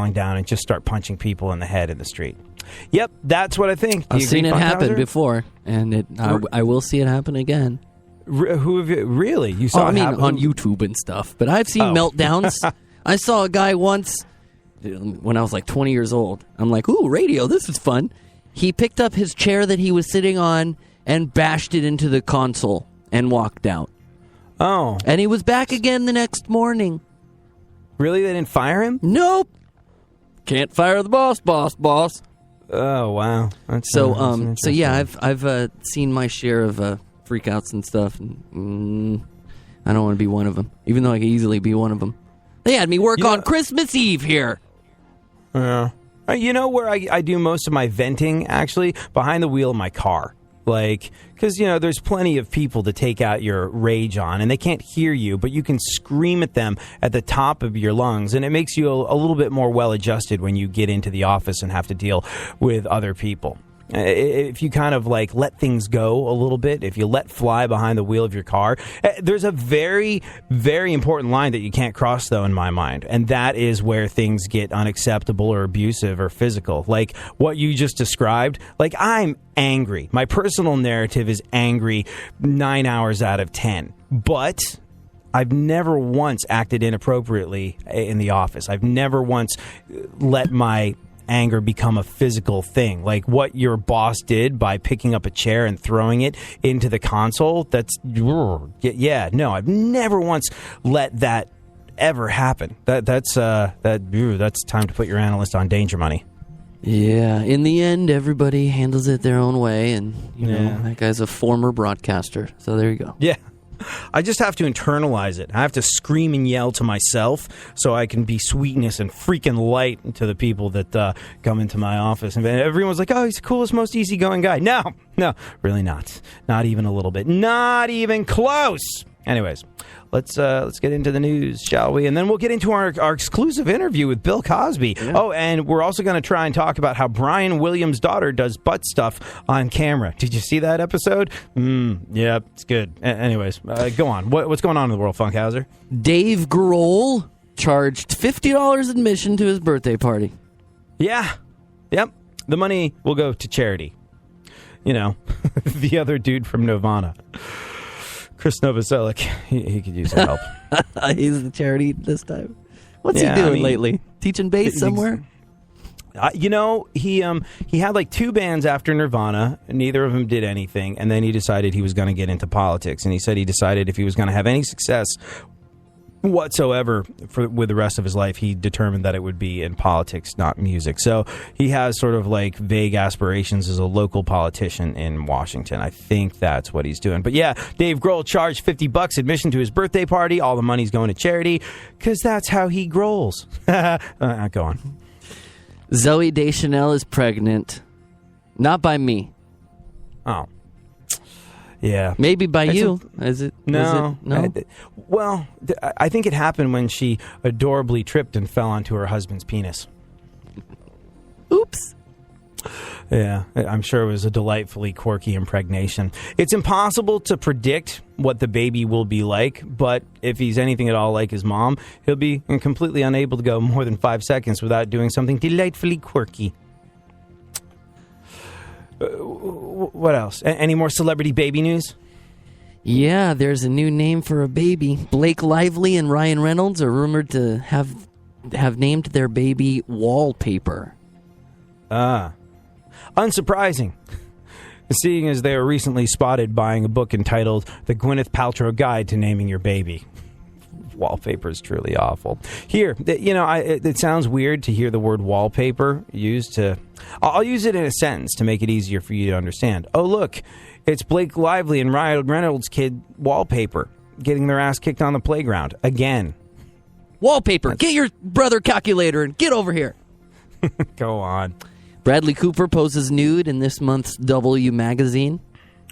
falling down and just start punching people in the head in the street. Yep, that's what I think. I've seen it happen before, and I will see it happen again. Who have you really? You saw it happen? On YouTube and stuff, but I've seen meltdowns. I saw a guy once when I was like 20 years old. I'm like, ooh, radio, this is fun. He picked up his chair that he was sitting on and bashed it into the console and walked out. Oh. And he was back again the next morning. Really? They didn't fire him? Nope. Can't fire the boss. Oh, wow. So yeah, I've seen my share of freakouts and stuff. And, I don't want to be one of them, even though I could easily be one of them. They had me work on Christmas Eve here. Yeah. You know where I do most of my venting, actually? Behind the wheel of my car. Like, because, there's plenty of people to take out your rage on, and they can't hear you, but you can scream at them at the top of your lungs, and it makes you a little bit more well-adjusted when you get into the office and have to deal with other people. If you kind of like let things go a little bit, if you let fly behind the wheel of your car, there's a very, very important line that you can't cross, though, in my mind. And that is where things get unacceptable or abusive or physical. Like what you just described, like I'm angry. My personal narrative is angry 9 hours out of 10. But I've never once acted inappropriately in the office. I've never once let my anger become a physical thing. Like what your boss did by picking up a chair and throwing it into the console, I've never once let that ever happen. That's time to put your analyst on danger money. Yeah, in the end, everybody handles it their own way, and you know that guy's a former broadcaster, so there you go. Yeah. I just have to internalize it. I have to scream and yell to myself so I can be sweetness and freaking light to the people that come into my office. And everyone's like, oh, he's the coolest, most easygoing guy. No, really not. Not even a little bit. Not even close. Anyways, let's get into the news, shall we? And then we'll get into our exclusive interview with Bill Cosby. Yeah. Oh, and we're also going to try and talk about how Brian Williams' daughter does butt stuff on camera. Did you see that episode? Yeah, it's good. Anyways, go on. What's going on in the world, Funkhauser? Dave Grohl charged $50 admission to his birthday party. Yeah. Yep. The money will go to charity. The other dude from Nirvana. Chris Novoselic, he could use some help. He's the charity this time. What's he doing lately? Teaching bass somewhere? He had like 2 bands after Nirvana. Neither of them did anything. And then he decided he was going to get into politics. And he said he decided if he was going to have any success whatsoever with the rest of his life, he determined that it would be in politics, not music. So he has sort of like vague aspirations as a local politician in Washington. I think that's what he's doing. But yeah, Dave Grohl charged $50 admission to his birthday party. All the money's going to charity because that's how he growls. Go on. Zooey Deschanel is pregnant. Not by me. Oh. Yeah. Maybe by you. Is it? No. No? I think it happened when she adorably tripped and fell onto her husband's penis. Oops. Yeah, I'm sure it was a delightfully quirky impregnation. It's impossible to predict what the baby will be like, but if he's anything at all like his mom, he'll be completely unable to go more than 5 seconds without doing something delightfully quirky. What else? Any more celebrity baby news? Yeah, there's a new name for a baby. Blake Lively and Ryan Reynolds are rumored to have named their baby Wallpaper. Unsurprising, seeing as they were recently spotted buying a book entitled The Gwyneth Paltrow Guide to Naming Your Baby. Wallpaper is truly awful. Here, it sounds weird to hear the word wallpaper used to... I'll use it in a sentence to make it easier for you to understand. Oh, look, it's Blake Lively and Ryan Reynolds' kid, Wallpaper, getting their ass kicked on the playground again. Wallpaper, get your brother calculator and get over here. Go on. Bradley Cooper poses nude in this month's W magazine.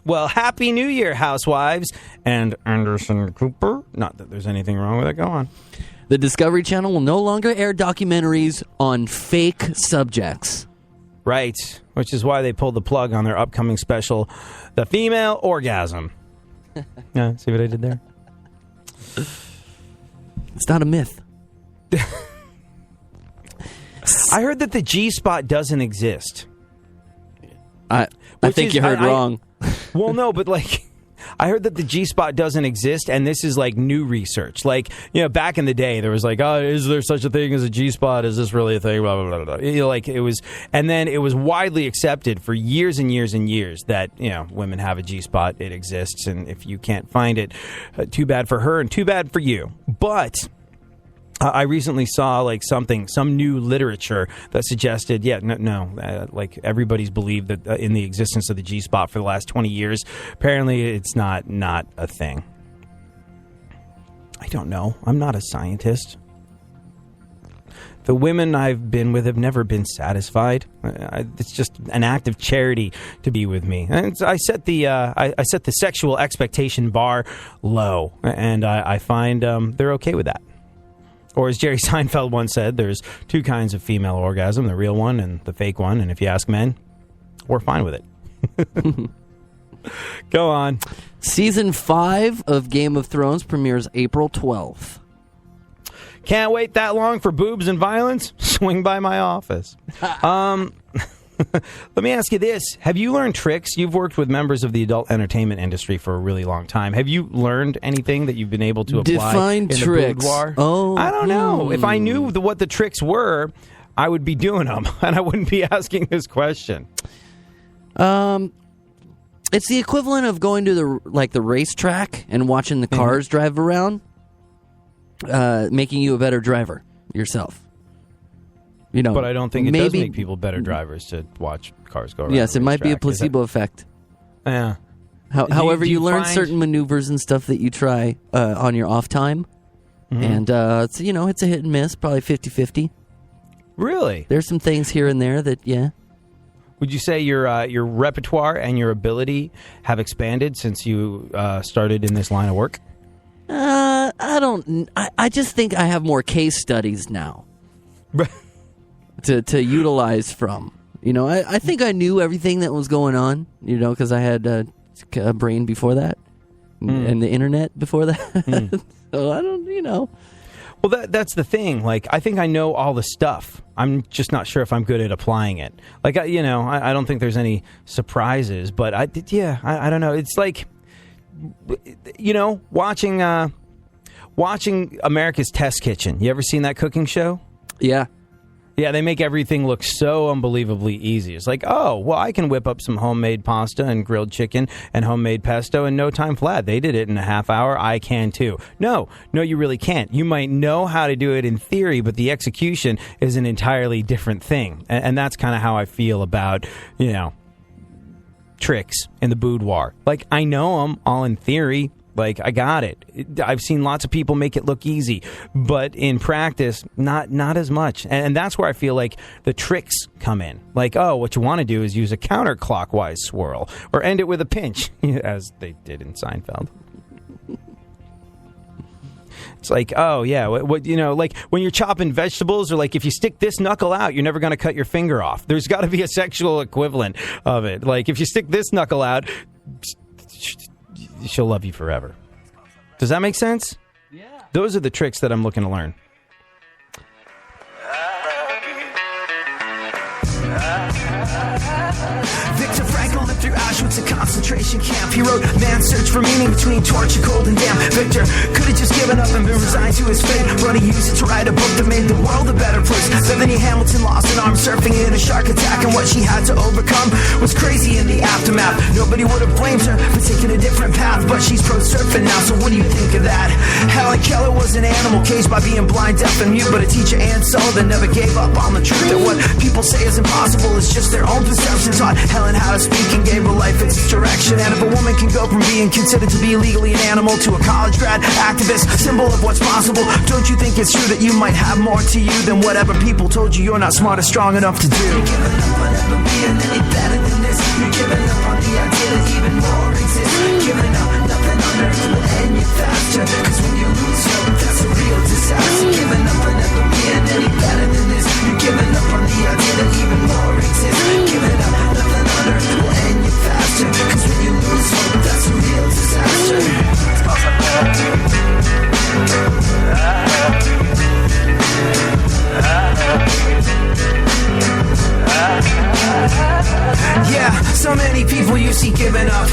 Well, Happy New Year, housewives, and Anderson Cooper. Not that there's anything wrong with it. Go on. The Discovery Channel will no longer air documentaries on fake subjects. Right, which is why they pulled the plug on their upcoming special, The Female Orgasm. Yeah, see what I did there? It's not a myth. I heard that the G-spot doesn't exist. I think you heard wrong. Well, no, but like, I heard that the G-spot doesn't exist, and this is like new research. Like, back in the day, there was like, oh, is there such a thing as a G-spot? Is this really a thing? Blah, blah, blah, blah. Like, it was, and then it was widely accepted for years and years and years that, women have a G-spot. It exists, and if you can't find it, too bad for her and too bad for you. But I recently saw like some new literature that suggested, like everybody's believed that in the existence of the G-spot for the last 20 years. Apparently, it's not a thing. I don't know. I'm not a scientist. The women I've been with have never been satisfied. It's just an act of charity to be with me. And I set the sexual expectation bar low, and I find they're okay with that. Or as Jerry Seinfeld once said, there's two kinds of female orgasm, the real one and the fake one. And if you ask men, we're fine with it. Go on. Season 5 of Game of Thrones premieres April 12th. Can't wait that long for boobs and violence? Swing by my office. Let me ask you this. Have you learned tricks? You've worked with members of the adult entertainment industry for a really long time. Have you learned anything that you've been able to apply Define in tricks. the boudoir? Oh, I don't know. If I knew what the tricks were, I would be doing them, and I wouldn't be asking this question. It's the equivalent of going to the racetrack and watching the cars drive around, making you a better driver yourself. But I don't think it does make people better drivers to watch cars go around. Yes, it might be a placebo effect. Yeah. However, you learn certain maneuvers and stuff that you try on your off time. And, it's a hit and miss, probably 50-50. Really? There's some things here and there that, yeah. Would you say your repertoire and your ability have expanded since you started in this line of work? I just think I have more case studies now. to utilize from. I think I knew everything that was going on, because I had a brain before that and the internet before that. So I don't, Well, that's the thing. Like, I think I know all the stuff. I'm just not sure if I'm good at applying it. Like, I don't think there's any surprises, but I don't know. It's like, watching America's Test Kitchen. You ever seen that cooking show? Yeah. Yeah, they make everything look so unbelievably easy. It's like, oh, well, I can whip up some homemade pasta and grilled chicken and homemade pesto in no time flat. They did it in a half hour. I can too. No, you really can't. You might know how to do it in theory, but the execution is an entirely different thing. And that's kind of how I feel about, tricks in the boudoir. Like, I know them all in theory. Like, I got it. I've seen lots of people make it look easy, but in practice, not as much. And that's where I feel like the tricks come in. Like, oh, what you want to do is use a counterclockwise swirl or end it with a pinch, as they did in Seinfeld. It's like, oh, yeah, like when you're chopping vegetables, or like if you stick this knuckle out, you're never going to cut your finger off. There's got to be a sexual equivalent of it. Like, if you stick this knuckle out, she'll love you forever. Does that make sense? Yeah. Those are the tricks that I'm looking to learn. Viktor Frankl lived through Auschwitz, a concentration camp. He wrote, man's search for meaning between torture, cold and damp. Viktor could have just given up and been resigned to his fate, but he used it to write a book that made the world a better place. Bethany Hamilton lost an arm surfing in a shark attack, and what she had to overcome was crazy in the aftermath. Nobody would have blamed her for taking a different path, but she's pro surfing now, so what do you think of that? Helen Keller was an animal caged by being blind, deaf, and mute, but a teacher, Ann Sullivan, never gave up on the truth that what people say is impossible is just their own perception. Taught Helen how to speak and gave her life its direction. And if a woman can go from being considered to be legally an animal to a college grad activist, symbol of what's possible, don't you think it's true that you might have more to you than whatever people told you you're not smart or strong enough to do? You're giving up on ever being any better than this. You're giving up on the idea that even more exists. Giving up, nothing on earth will end you faster, cause when you lose hope, that's a real disaster. Giving up on ever being any better than this. You're giving up on the idea that even more exists. Giving up, nothing on earth will end you faster, cause when you lose hope, that's a real disaster. sassy. Giving up,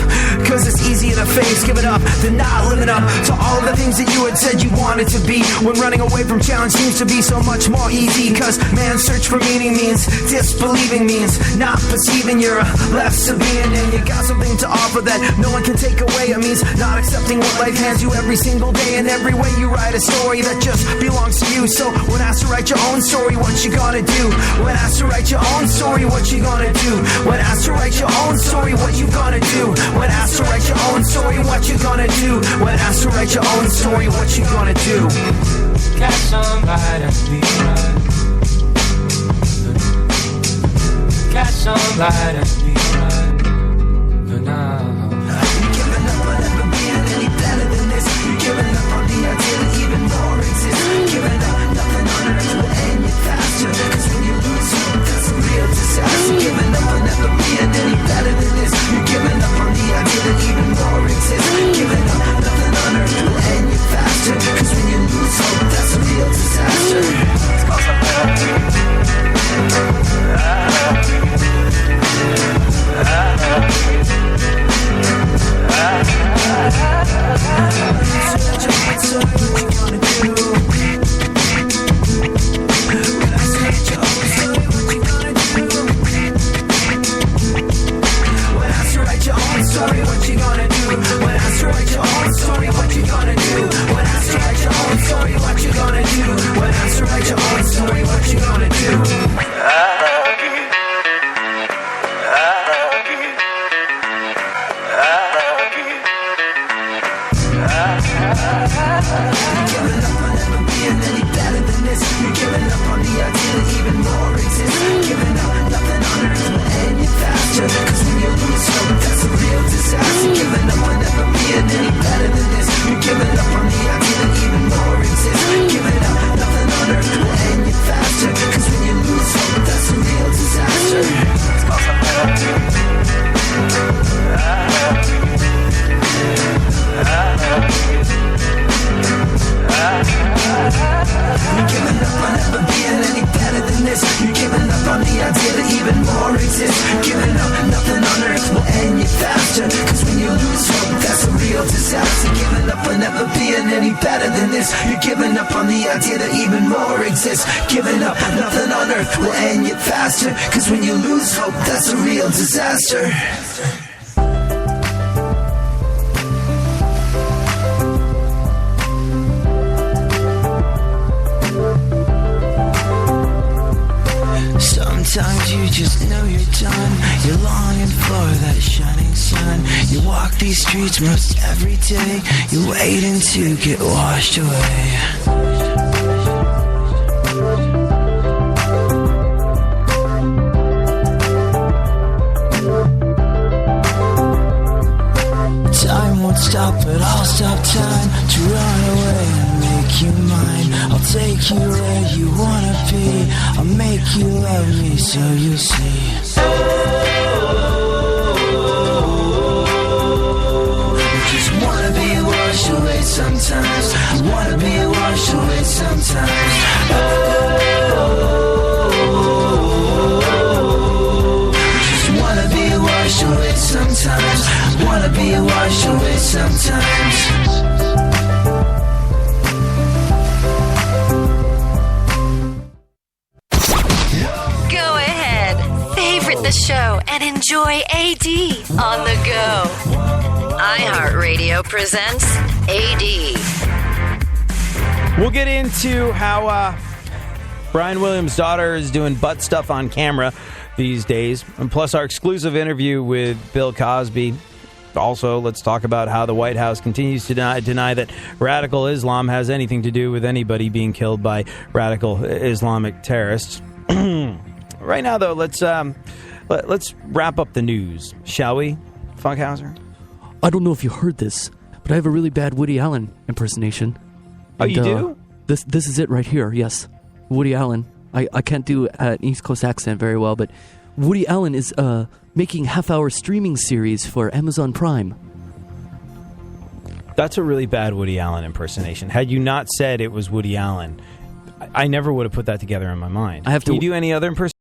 cause it's easier to face. Giving up than not living up to all the things that you had said you wanted to be. When running away from challenge seems to be so much more easy. Cause man's search for meaning means disbelieving, means not perceiving you're less of being, and you got something to offer that no one can take away. It means not accepting what life hands you every single day. And every way you write a story that just belongs to you. So when asked to write your own story, what you gonna do? When asked to write your own story, what you gonna do? When asked to write your own story, what you gonna do? When asked to write your own story, what you gonna do? When asked to write your own story, what you gonna do? Got somebody to be right. Got somebody to be right. For now. You're giving up on ever being any better than this. You're giving up on the idea that even more exists. Giving up, nothing on earth will end you faster. Cause when you lose hope, that's a real disaster. Giving up on ever being any better than this. You're giving up on the idea that even more exists. Giving up, nothing on earth will end you faster. Cause when you lose hope, that's a real disaster. It's called disaster. Sometimes you just know you're done. You're longing for that shining sun. You walk these streets most every day. You're waiting to get washed away. Stop, but I'll stop time to run away and make you mine. I'll take you where you wanna be. I'll make you love me so you'll see. You just wanna be washed away sometimes. You wanna be washed away sometimes. You just wanna be washed away sometimes. Wanna be washed away sometimes. Go ahead, favorite the show and enjoy AD on the go. iHeartRadio presents AD. We'll get into how Brian Williams' daughter is doing butt stuff on camera these days, and plus our exclusive interview with Bill Cosby. Also, let's talk about how the White House continues to deny that radical Islam has anything to do with anybody being killed by radical Islamic terrorists. Right now, though, let's wrap up the news, shall we, Funkhauser? I don't know if you heard this, but I have a really bad Woody Allen impersonation. Oh, you do? This is it right here, yes. Woody Allen. I can't do an East Coast accent very well, but Woody Allen is making half-hour streaming series for Amazon Prime. That's a really bad Woody Allen impersonation. Had you not said it was Woody Allen, I never would have put that together in my mind. I have Can to you do any other impersonation?